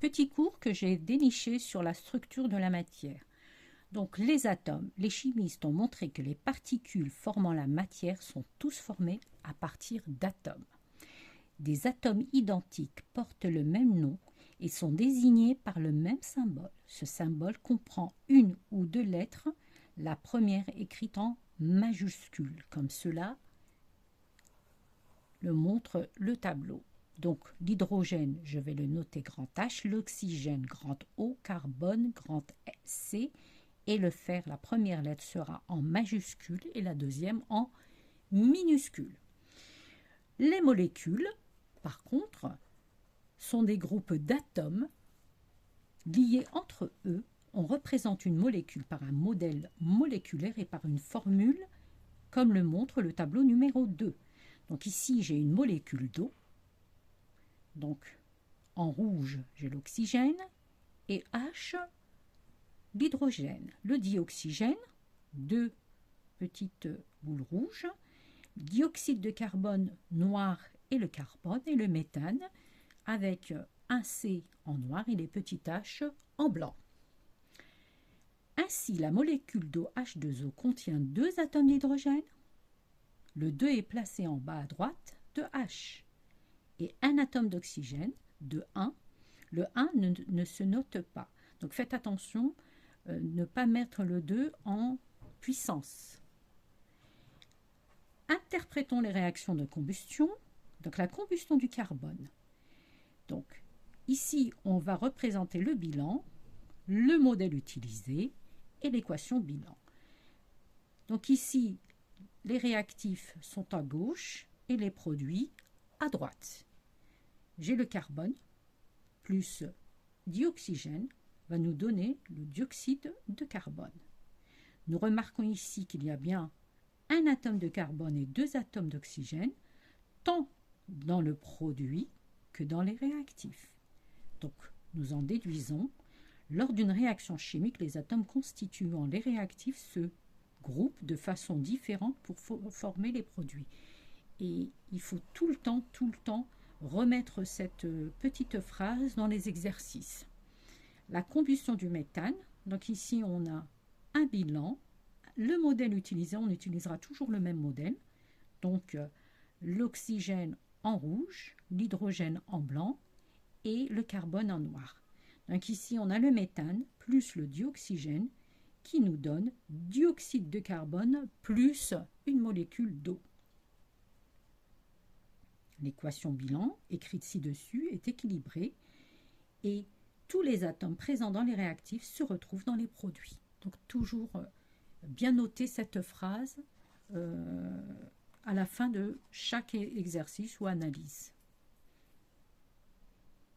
Petit cours que j'ai déniché sur la structure de la matière. Donc les atomes, les chimistes ont montré que les particules formant la matière sont tous formées à partir d'atomes. Des atomes identiques portent le même nom et sont désignés par le même symbole. Ce symbole comprend une ou deux lettres, la première écrite en majuscule, comme cela le montre le tableau. Donc l'hydrogène, je vais le noter grand H, l'oxygène grand O, carbone grand C, et le fer, la première lettre sera en majuscule et la deuxième en minuscule. Les molécules, par contre, sont des groupes d'atomes liés entre eux. On représente une molécule par un modèle moléculaire et par une formule, comme le montre le tableau numéro 2. Donc ici, j'ai une molécule d'eau. Donc, en rouge, j'ai l'oxygène et H, l'hydrogène. Le dioxygène, deux petites boules rouges, dioxyde de carbone noir et le carbone, et le méthane avec un C en noir et les petits H en blanc. Ainsi, la molécule d'eau H2O contient deux atomes d'hydrogène. Le 2 est placé en bas à droite de H. Et un atome d'oxygène de 1. Le 1 ne se note pas. Donc faites attention, ne pas mettre le 2 en puissance. Interprétons les réactions de combustion. Donc la combustion du carbone. Donc ici, on va représenter le bilan, le modèle utilisé et l'équation bilan. Donc ici, les réactifs sont à gauche et les produits à droite. J'ai le carbone plus dioxygène va nous donner le dioxyde de carbone. Nous remarquons ici qu'il y a bien un atome de carbone et deux atomes d'oxygène, tant dans le produit que dans les réactifs. Donc, nous en déduisons, lors d'une réaction chimique, les atomes constituant les réactifs se groupent de façon différente pour former les produits. Et il faut tout le temps, remettre cette petite phrase dans les exercices. La combustion du méthane, donc ici on a un bilan. Le modèle utilisé, on utilisera toujours le même modèle. Donc l'oxygène en rouge, l'hydrogène en blanc et le carbone en noir. Donc ici on a le méthane plus le dioxygène qui nous donne dioxyde de carbone plus une molécule d'eau. L'équation bilan, écrite ci-dessus, est équilibrée et tous les atomes présents dans les réactifs se retrouvent dans les produits. Donc toujours bien noter cette phrase à la fin de chaque exercice ou analyse.